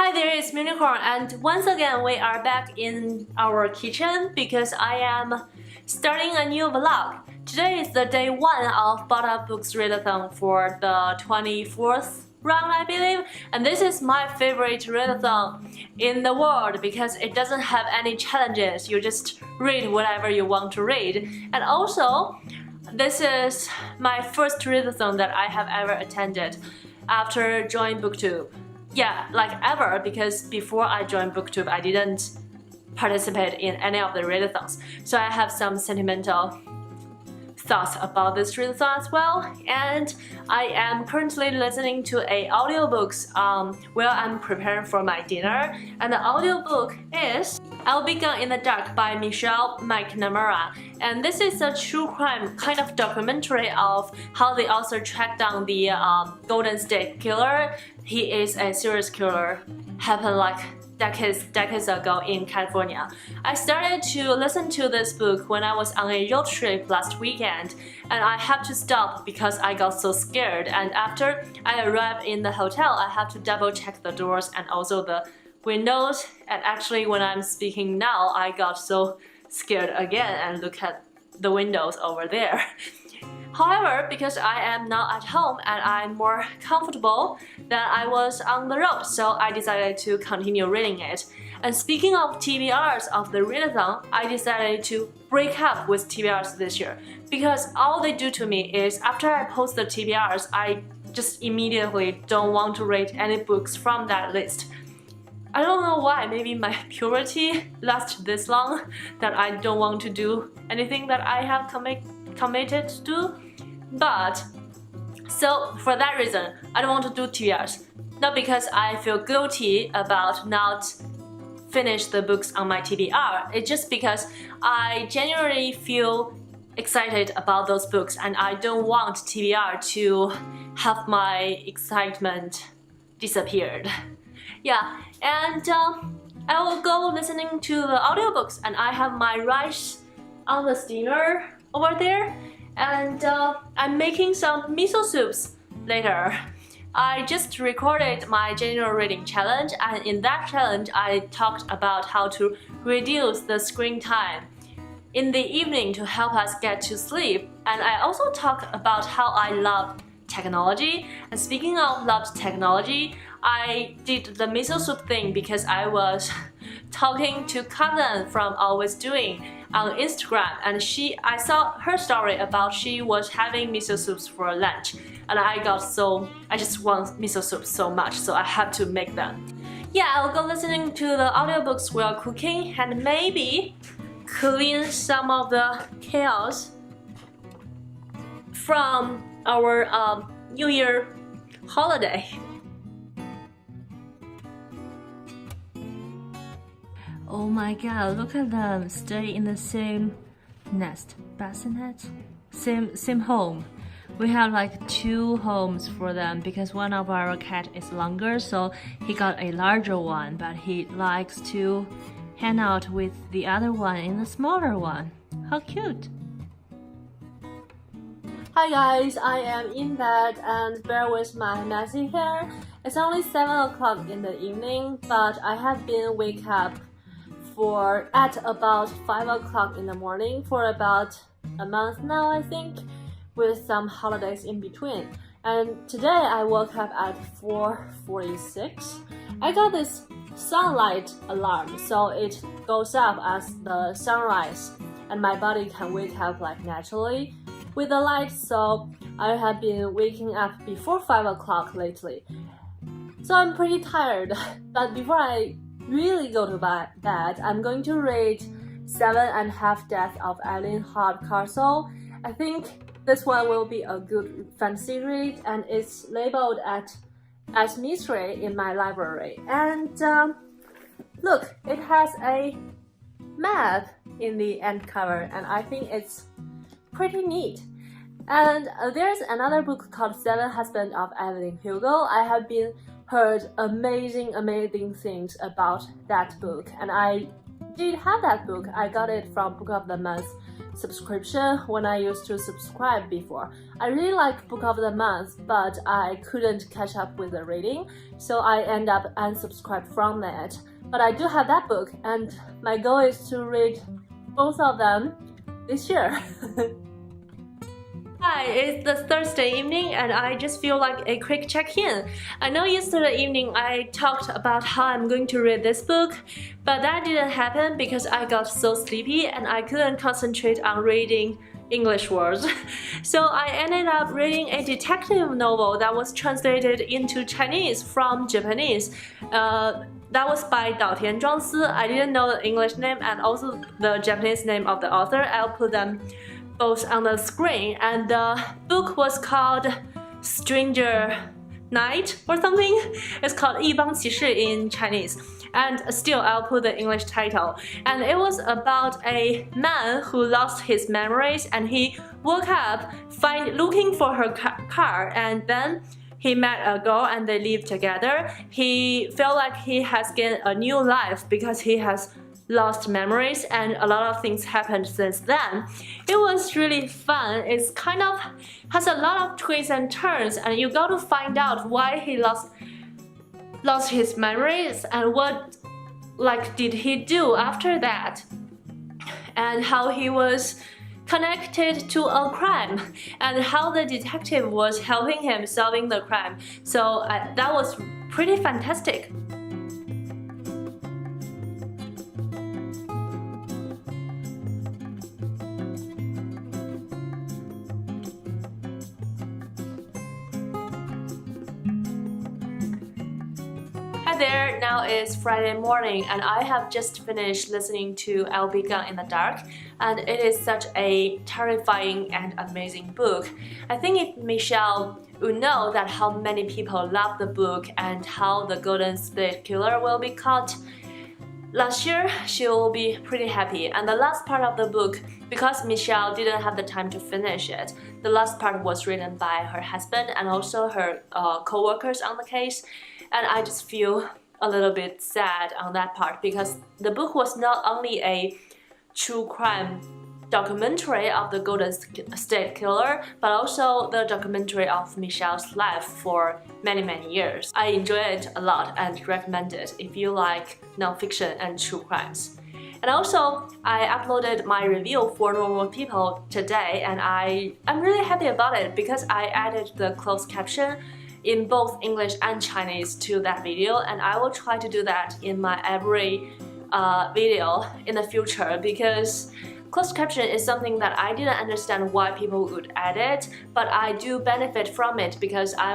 Hi there, it's Unicorn, and once again we are back in our kitchen because I am starting a new vlog. Today is the day 1 of Bout of Books Readathon for the 24th round, I believe, and this is my favorite readathon in the world because it doesn't have any challenges. You just read whatever you want to read, and also this is my first readathon that I have ever attended after joining BookTube. Yeah, like ever, because before I joined BookTube I didn't participate in any of the readathons. So I have some sentimental thoughts about this readathon as well, and I am currently listening to audiobooks while I'm preparing for my dinner, and the audiobook is I'll Be Gone in the Dark by Michelle McNamara, and this is a true crime kind of documentary of how the author tracked down the Golden State Killer. He is a serial killer, happened like decades ago in California. I started to listen to this book when I was on a road trip last weekend, and I had to stop because I got so scared, and after I arrived in the hotel I had to double check the doors and also the windows, and actually when I'm speaking now I got so scared again and look at the windows over there. However, because I am now at home and I'm more comfortable than I was on the road, so I decided to continue reading it. And speaking of TBRs of the readathon, I decided to break up with TBRs this year because all they do to me is after I post the TBRs, I just immediately don't want to read any books from that list. I don't know why, maybe my purity lasts this long that I don't want to do anything that I have committed to do. But so for that reason I don't want to do TBRs, not because I feel guilty about not finish the books on my TBR. It's just because I genuinely feel excited about those books and I don't want TBR to have my excitement disappeared. Yeah, and I will go listening to the audiobooks, and I have my rice on the steamer over there, and I'm making some miso soups later. I just recorded my general reading challenge, and in that challenge I talked about how to reduce the screen time in the evening to help us get to sleep, and I also talked about how I love technology. And speaking of loved technology, I did the miso soup thing because I was talking to Kazen from Alwaysdoing on Instagram, and I saw her story about she was having miso soups for lunch, and I just want miso soup so much, so I had to make them. Yeah, I'll go listening to the audiobooks while cooking and maybe clean some of the chaos from our New Year holiday. Oh my god, look at them stay in the same nest, bassinet, same home. We have like 2 homes for them because one of our cat is longer, so he got a larger one, but he likes to hang out with the other one in the smaller one. How cute! Hi guys, I am in bed and bear with my messy hair. It's only 7 o'clock in the evening, but I have been wake up at about 5 o'clock in the morning for about a month now, I think, with some holidays in between. And today I woke up at 4:46. I got this sunlight alarm, so it goes up as the sunrise and my body can wake up like naturally with the light, so I have been waking up before 5 o'clock lately. So I'm pretty tired, but before I really go to bed, I'm going to read 7.5 Deaths of Eileen Hardcastle. I think this one will be a good fantasy read, and it's labeled as mystery in my library. And look, it has a map in the end cover, and I think it's pretty neat. And there's another book called Seven Husbands of Evelyn Hugo. I have been heard amazing things about that book, and I did have that book. I got it from Book of the Month subscription when I used to subscribe before. I really like Book of the Month, but I couldn't catch up with the reading, so I end up unsubscribed from it. But I do have that book, and my goal is to read both of them this year. Hi, it's the Thursday evening and I just feel like a quick check-in. I know yesterday evening I talked about how I'm going to read this book, but that didn't happen because I got so sleepy and I couldn't concentrate on reading English words. So I ended up reading a detective novel that was translated into Chinese from Japanese. That was by Daotian Zhuangsi. I didn't know the English name and also the Japanese name of the author. I'll put them both on the screen, and the book was called Stranger Night or something. It's called 一帮骑士 in Chinese, and still I'll put the English title. And it was about a man who lost his memories and he woke up looking for her car, and then he met a girl and they lived together. He felt like he has gained a new life because he has lost memories, and a lot of things happened since then. It was really fun. It's kind of has a lot of twists and turns, and you got to find out why he lost his memories and what did he do after that, and how he was connected to a crime and how the detective was helping him solving the crime. So that was pretty fantastic. Hi there, now it's Friday morning and I have just finished listening to I'll Be Gone in the Dark, and it is such a terrifying and amazing book. I think if Michelle would know that how many people love the book and how the Golden State Killer will be caught last year, she will be pretty happy. And the last part of the book, because Michelle didn't have the time to finish it, the last part was written by her husband and also her co-workers on the case. And I just feel a little bit sad on that part because the book was not only a true crime documentary of the Golden State Killer, but also the documentary of Michelle's life for many years. I enjoy it a lot and recommend it if you like nonfiction and true crimes. And also, I uploaded my review for Normal People today, and I'm really happy about it because I added the closed caption in both English and Chinese to that video, and I will try to do that in my every video in the future because closed caption is something that I didn't understand why people would add it, but I do benefit from it because I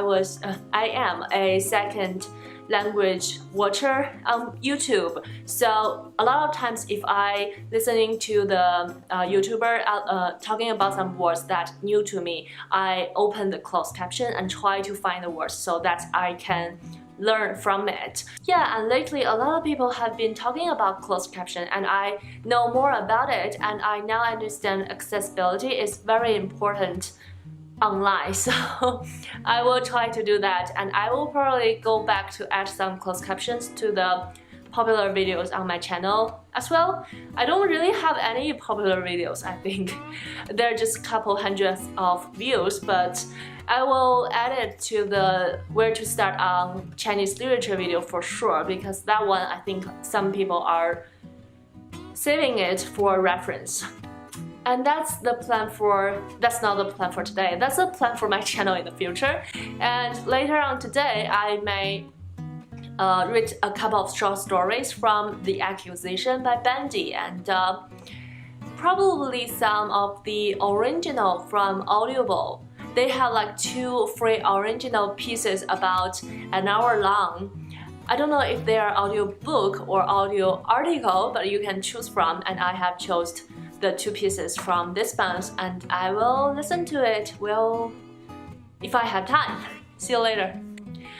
am a second language watcher on YouTube. So a lot of times if I listening to the YouTuber talking about some words that new to me, I open the closed caption and try to find the words so that I can learn from it. Yeah, and lately a lot of people have been talking about closed caption and I know more about it, and I now understand accessibility is very important online, so I will try to do that, and I will probably go back to add some closed captions to the popular videos on my channel as well. I don't really have any popular videos, I think. They're just a couple hundreds of views, but I will add it to the where to start on Chinese literature video for sure, because that one I think some people are saving it for reference. And that's not the plan for today. That's the plan for my channel in the future. And later on today, I may read a couple of short stories from The Accusation by Bandy, and probably some of the original from Audible. They have like 2 free original pieces about an hour long. I don't know if they are audio book or audio article, but you can choose from, and I have chosen the 2 pieces from this bunch, and I will listen to it if I have time. See you later.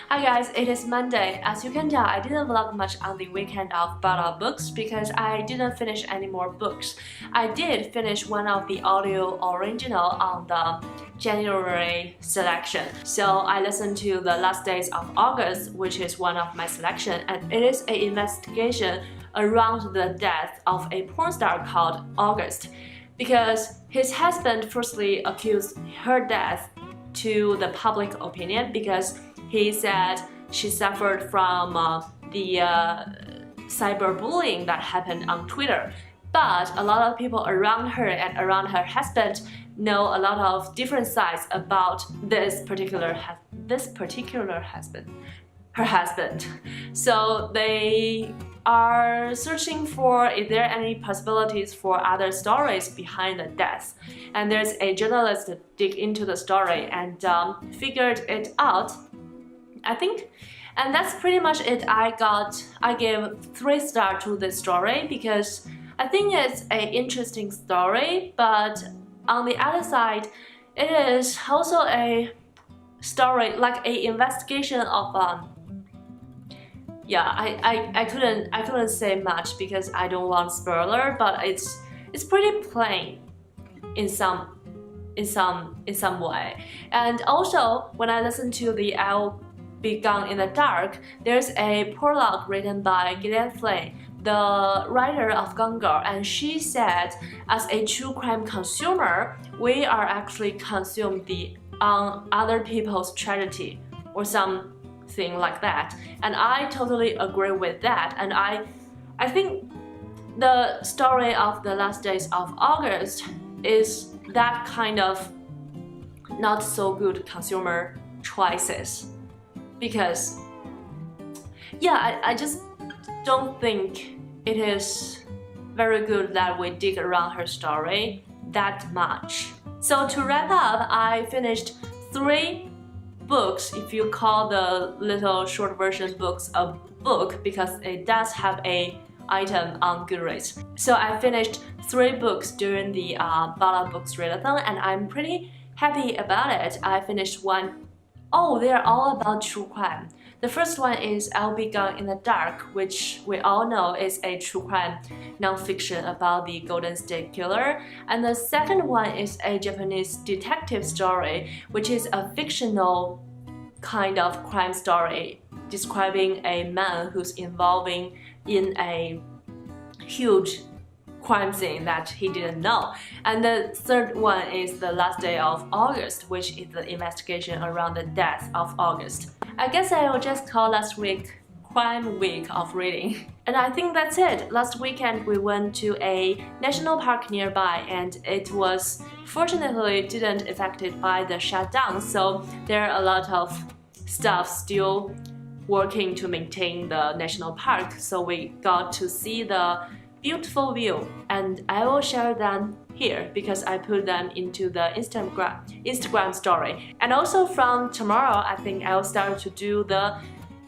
Hi guys, it is Monday. As you can tell, I didn't vlog much on the weekend of Bout of Books because I didn't finish any more books. I did finish one of the audio original on the January selection. So I listened to the last days of August, which is one of my selection, and it is an investigation around the death of a porn star called August. because his husband firstly accused her death to the public opinion because he said she suffered from the cyberbullying that happened on Twitter. But a lot of people around her and around her husband know a lot of different sides about this particular husband, her husband. So they are searching for is there any possibilities for other stories behind the death. And there's a journalist that dig into the story and figured it out, I think. And that's pretty much it. I gave 3 stars to this story because I think it's an interesting story, but on the other side, it is also a story, like an investigation of I couldn't say much because I don't want spoiler, but it's pretty plain in some way. And also when I listen to the I'll Be Gone in the Dark, there's a prologue written by Gillian Flynn, the writer of Gone Girl, and she said, as a true crime consumer, we are actually consumed the other people's tragedy or something like that. And I totally agree with that. And I think the story of the last days of August is that kind of not so good consumer choices. Because I just don't think it is very good that we dig around her story that much. So to wrap up, I finished 3 books, if you call the little short version books a book, because it does have a item on Goodreads. So I finished 3 books during the Bout of Books Readathon, and I'm pretty happy about it. I finished one. Oh, they're all about true crime. The first one is I'll Be Gone in the Dark, which we all know is a true crime nonfiction about the Golden State Killer. And the second one is a Japanese detective story, which is a fictional kind of crime story describing a man who's involving in a huge crime scene that he didn't know. And the third one is The Last Day of August, which is the investigation around the death of August. I guess I will just call last week Crime Week of reading. And I think that's it. Last weekend we went to a national park nearby, and it was fortunately didn't affected by the shutdown, so there are a lot of staff still working to maintain the national park, so we got to see the beautiful view, and I will share them here because I put them into the Instagram story. And also from tomorrow, I think I'll start to do the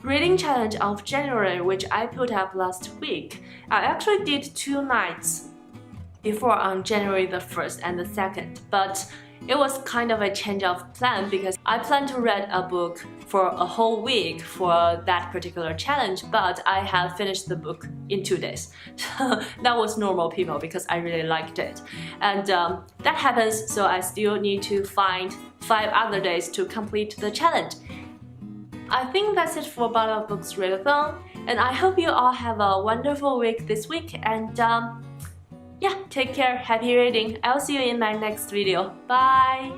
reading challenge of January, which I put up last week. I actually did 2 nights before on January the 1st and the 2nd, but it was kind of a change of plan because I planned to read a book for a whole week for that particular challenge, but I have finished the book in 2 days. That was normal people because I really liked it. And that happens, so I still need to find 5 other days to complete the challenge. I think that's it for Bout of Books Readathon, and I hope you all have a wonderful week this week, and take care, happy reading. I'll see you in my next video. Bye!